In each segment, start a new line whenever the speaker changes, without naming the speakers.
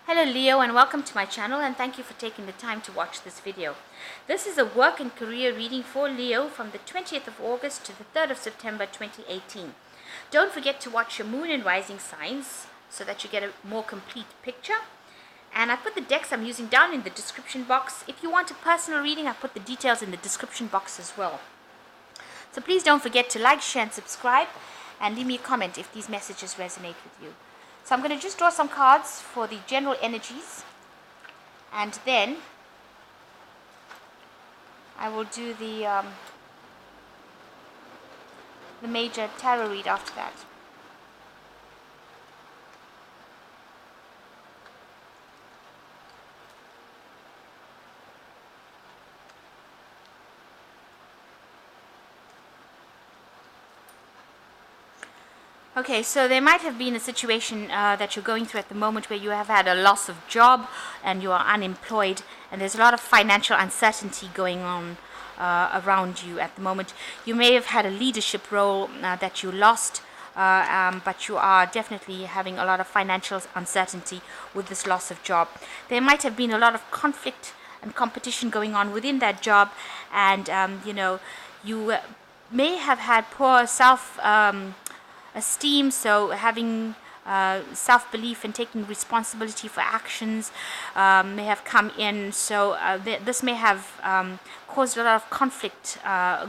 Hello Leo, and welcome to my channel, and thank you for taking the time to watch this video. This is a work and career reading for Leo from the 20th of August to the 3rd of September 2018. Don't forget to watch your moon and rising signs so that you get a more complete picture. And I put the decks I'm using down in the description box. If you want a personal reading, I put the details in the description box as well. So please don't forget to like, share and subscribe, and leave me a comment if these messages resonate with you. So I'm going to just draw some cards for the general energies, and then I will do the major tarot read after that. Okay, so there might have been a situation that you're going through at the moment where you have had a loss of job and you are unemployed, and there's a lot of financial uncertainty going on around you at the moment. You may have had a leadership role that you lost, but you are definitely having a lot of financial uncertainty with this loss of job. There might have been a lot of conflict and competition going on within that job, and you may have had poor esteem, so having self-belief and taking responsibility for actions may have come in. So this may have caused a lot of conflict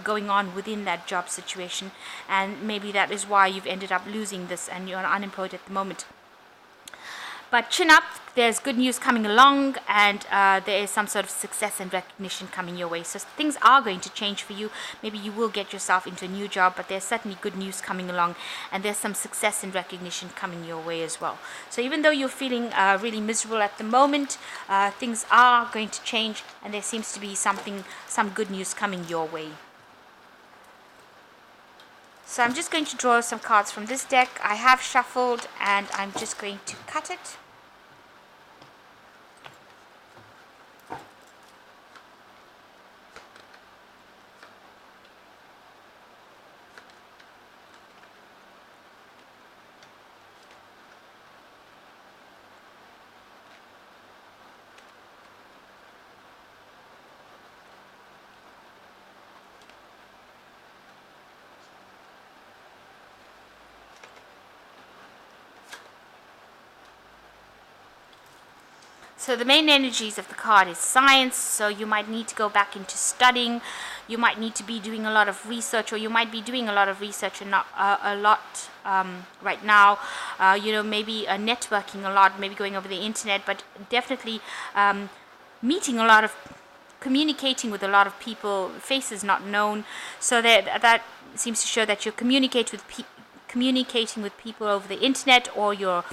going on within that job situation, and maybe that is why you've ended up losing this and you're unemployed at the moment. But chin up, there's good news coming along, and there is some sort of success and recognition coming your way. So things are going to change for you. Maybe you will get yourself into a new job, but there's certainly good news coming along, and there's some success and recognition coming your way as well. So even though you're feeling really miserable at the moment, things are going to change, and there seems to be some good news coming your way. So I'm just going to draw some cards from this deck. I have shuffled, and I'm just going to cut it. So the main energies of the card is science, so you might need to go back into studying. You might need to be doing a lot of research, or you might be doing a lot of research and not a lot right now. Maybe networking a lot, maybe going over the internet, but definitely meeting a lot of, communicating with a lot of people, faces not known. So that seems to show that you're communicating with people over the internet, or you're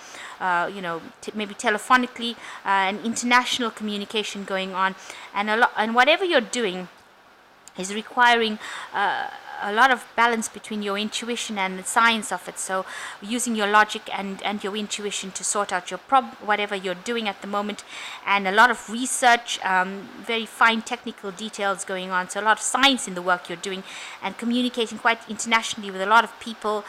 maybe telephonically, an international communication going on, and whatever you're doing is requiring a lot of balance between your intuition and the science of it. So using your logic and your intuition to sort out your whatever you're doing at the moment, and a lot of research, very fine technical details going on. So a lot of science in the work you're doing, and communicating quite internationally with a lot of people.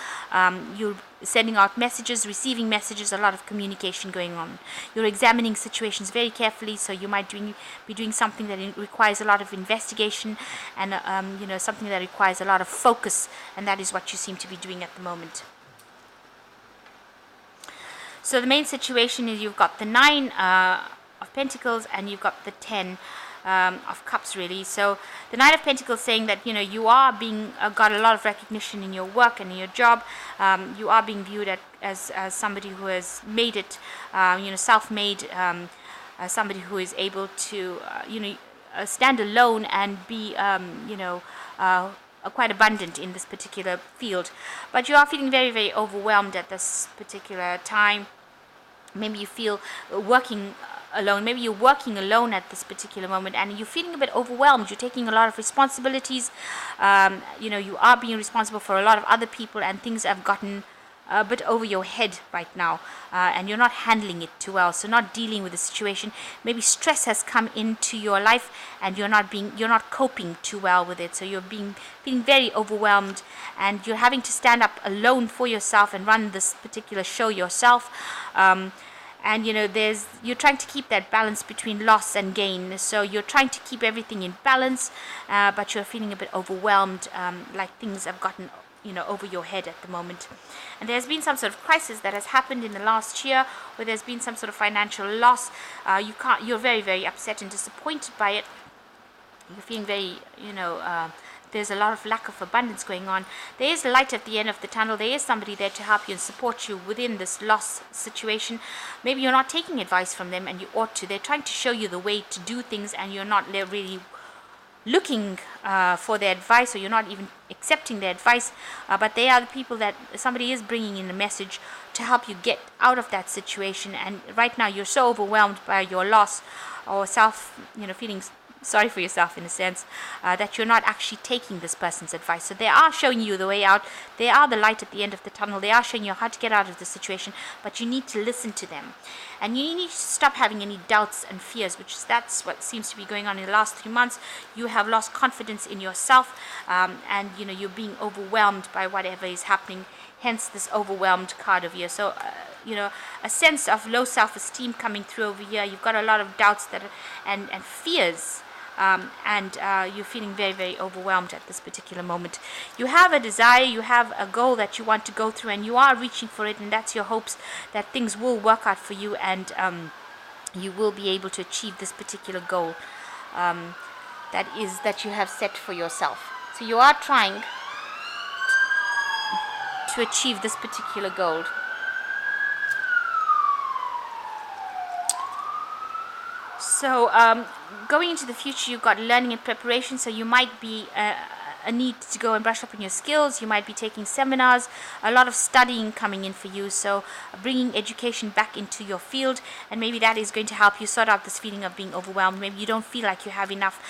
You're sending out messages, receiving messages, a lot of communication going on. You're examining situations very carefully, so you might be doing something that requires a lot of investigation, and something that requires a lot of focus, and that is what you seem to be doing at the moment. So the main situation is you've got the 9 of Pentacles, and you've got the 10 of Cups, really. So the 9 of Pentacles saying that you are being got a lot of recognition in your work and in your job. You are being viewed as somebody who has made it, self-made, somebody who is able to stand alone and be quite abundant in this particular field. But you are feeling very, very overwhelmed at this particular time. Maybe you feel working alone. Maybe you're working alone at this particular moment, and you're feeling a bit overwhelmed. You're taking a lot of responsibilities. You are being responsible for a lot of other people, and things have gotten a bit over your head right now, and you're not handling it too well, so not dealing with the situation. Maybe stress has come into your life, and you're not coping too well with it, so you're feeling very overwhelmed, and you're having to stand up alone for yourself and run this particular show yourself. and you're trying to keep that balance between loss and gain. So you're trying to keep everything in balance, but you're feeling a bit overwhelmed, like things have gotten over your head at the moment. And there's been some sort of crisis that has happened in the last year, where there's been some sort of financial loss. You're very, very upset and disappointed by it. You're feeling very, there's a lot of lack of abundance going on. There is light at the end of the tunnel. There is somebody there to help you and support you within this loss situation. Maybe you're not taking advice from them, and you ought to. They're trying to show you the way to do things, and you're not really looking for their advice, or you're not even accepting their advice, but they are the people that somebody is bringing in a message to help you get out of that situation. And right now you're so overwhelmed by your loss, or feeling sorry for yourself in a sense, that you're not actually taking this person's advice. So they are showing you the way out. They are the light at the end of the tunnel. They are showing you how to get out of the situation, but you need to listen to them. And you need to stop having any doubts and fears, that's what seems to be going on in the last 3 months. You have lost confidence in yourself, and you're being overwhelmed by whatever is happening, hence this overwhelmed card over here. So a sense of low self-esteem coming through over here. You've got a lot of doubts and fears, and you're feeling very, very overwhelmed at this particular moment. You have a desire, you have a goal that you want to go through, and you are reaching for it, and that's your hopes that things will work out for you, and you will be able to achieve this particular goal that you have set for yourself. So you are trying to achieve this particular goal. So going into the future, you've got learning and preparation. So you might be a need to go and brush up on your skills. You might be taking seminars, a lot of studying coming in for you. So bringing education back into your field, and maybe that is going to help you sort out this feeling of being overwhelmed. Maybe you don't feel like you have enough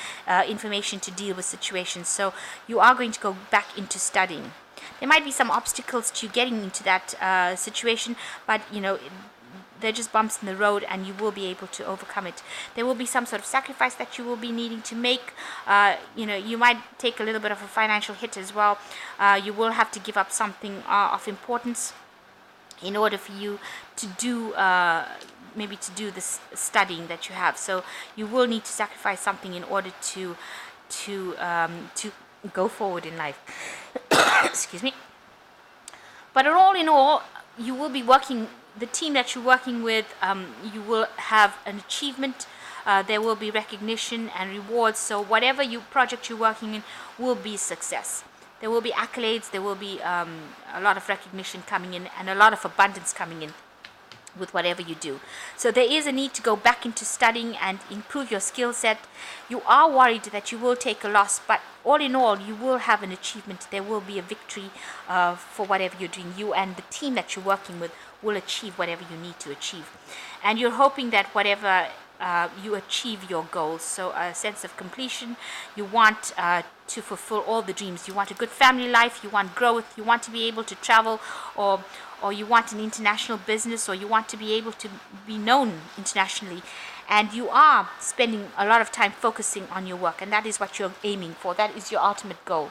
information to deal with situations. So you are going to go back into studying. There might be some obstacles to you getting into that situation, but they're just bumps in the road, and you will be able to overcome it. There will be some sort of sacrifice that you will be needing to make. You might take a little bit of a financial hit as well. You will have to give up something of importance in order for you to do this studying that you have. So you will need to sacrifice something in order to go forward in life. Excuse me. But all in all, you will be working. The team that you're working with, you will have an achievement. There will be recognition and rewards. So whatever project you're working in will be success. There will be accolades. There will be a lot of recognition coming in, and a lot of abundance coming in with whatever you do. So there is a need to go back into studying and improve your skill set. You are worried that you will take a loss, but all in all, you will have an achievement. There will be a victory for whatever you're doing. You and the team that you're working with will achieve whatever you need to achieve. And you're hoping that whatever you achieve your goals. So a sense of completion. You want to fulfill all the dreams. You want a good family life. You want growth. You want to be able to travel, or you want an international business, or you want to be able to be known internationally. And you are spending a lot of time focusing on your work, and that is what you're aiming for. That is your ultimate goal.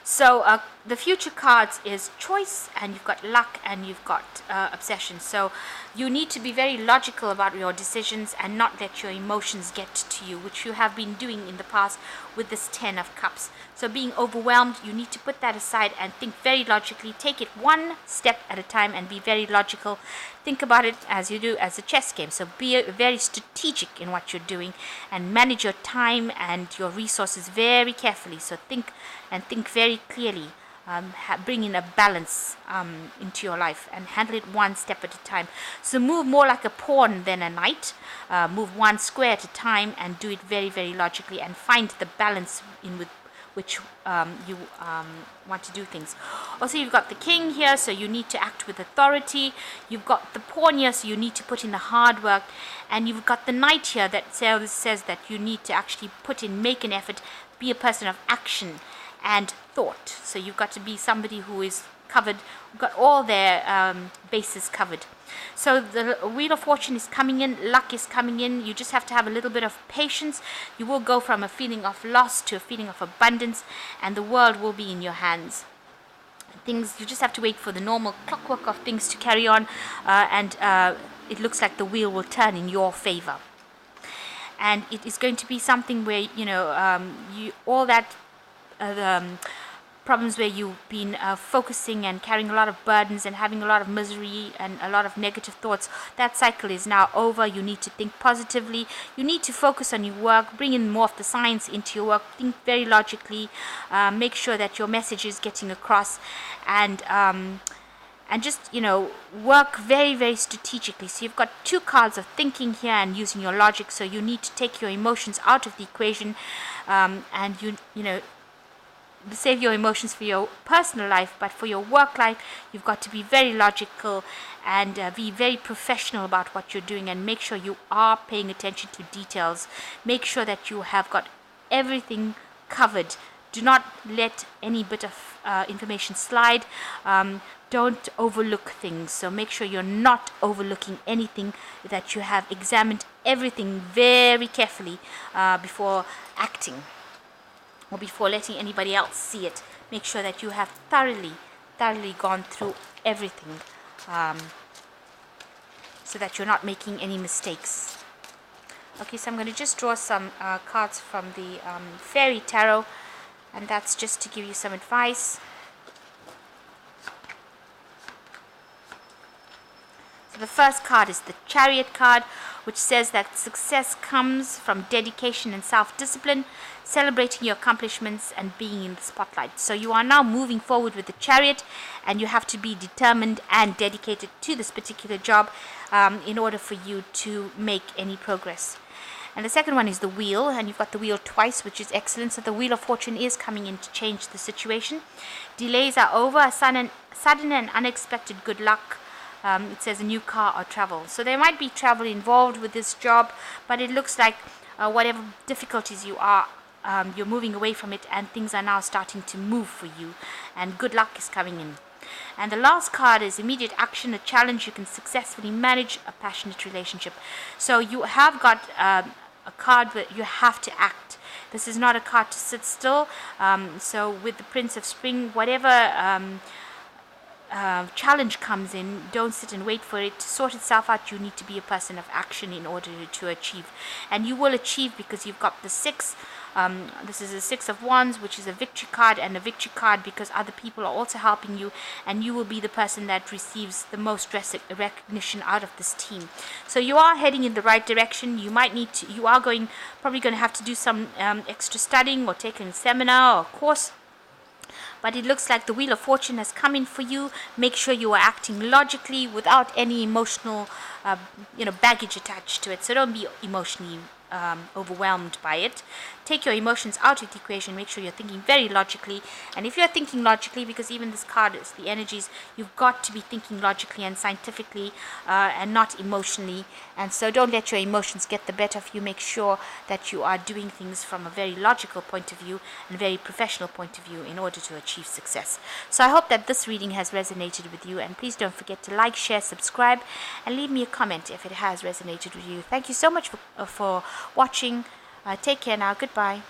So the future cards is choice, and you've got luck, and you've got obsession. So you need to be very logical about your decisions and not let your emotions get to you, which you have been doing in the past with this 10 of Cups. So being overwhelmed, you need to put that aside and think very logically. Take it one step at a time and be very logical. Think about it as you do as a chess game. So be very strategic in what you're doing, and manage your time and your resources very carefully. So think very clearly. Bring in a balance into your life, and handle it one step at a time. So move more like a pawn than a knight. Move one square at a time, and do it very, very logically, and find the balance in with which you want to do things. Also, you've got the king here, so you need to act with authority. You've got the pawn here, so you need to put in the hard work. And you've got the knight here that says that you need to actually make an effort, be a person of action and thought. So you've got to be somebody who is covered, got all their bases covered. So the Wheel of Fortune is coming in, luck is coming in. You just have to have a little bit of patience. You will go from a feeling of loss to a feeling of abundance, and the world will be in your hands. things, you just have to wait for the normal clockwork of things to carry on, and it looks like the wheel will turn in your favor. And it is going to be something where, you all that problems where you've been focusing and carrying a lot of burdens and having a lot of misery and a lot of negative thoughts, that cycle is now over. You need to think positively. You need to focus on your work, bring in more of the science into your work, think very logically, make sure that your message is getting across, and just, work very, very strategically. So you've got two cards of thinking here and using your logic. So you need to take your emotions out of the equation, and save your emotions for your personal life, but for your work life, you've got to be very logical and be very professional about what you're doing, and make sure you are paying attention to details. Make sure that you have got everything covered. Do not let any bit of information slide. Don't overlook things. So make sure you're not overlooking anything, that you have examined everything very carefully before acting, or before letting anybody else see it. Make sure that you have thoroughly gone through everything, so that you're not making any mistakes. Okay, so I'm going to just draw some cards from the Fairy Tarot, and that's just to give you some advice. So the first card is the Chariot card, which says that success comes from dedication and self-discipline, celebrating your accomplishments and being in the spotlight. So you are now moving forward with the Chariot, and you have to be determined and dedicated to this particular job in order for you to make any progress. And the second one is the Wheel, and you've got the Wheel twice, which is excellent. So the Wheel of Fortune is coming in to change the situation. Delays are over. Sudden and unexpected good luck. It says a new car or travel. So there might be travel involved with this job, but it looks like whatever difficulties you're moving away from it, and things are now starting to move for you, and good luck is coming in. And the last card is immediate action, a challenge you can successfully manage, a passionate relationship. So you have got a card where you have to act. This is not a card to sit still. So with the Prince of Spring, whatever challenge comes in, don't sit and wait for it to sort itself out. You need to be a person of action in order to achieve, and you will achieve, because you've got the 6. This is a 6 of Wands, which is a victory card, and a victory card because other people are also helping you, and you will be the person that receives the most recognition out of this team. So you are heading in the right direction. You are probably going to have to do some extra studying or taking a seminar or course. But it looks like the Wheel of Fortune has come in for you. Make sure you are acting logically without any emotional, baggage attached to it. So don't be emotionally overwhelmed by it. Take your emotions out of the equation. Make sure you're thinking very logically. And if you're thinking logically, because even this card is the energies, you've got to be thinking logically and scientifically, and not emotionally. And so don't let your emotions get the better of you. Make sure that you are doing things from a very logical point of view and very professional point of view in order to achieve success. So I hope that this reading has resonated with you, and please don't forget to like, share, subscribe, and leave me a comment if it has resonated with you. Thank you so much for watching. Take care now. Goodbye.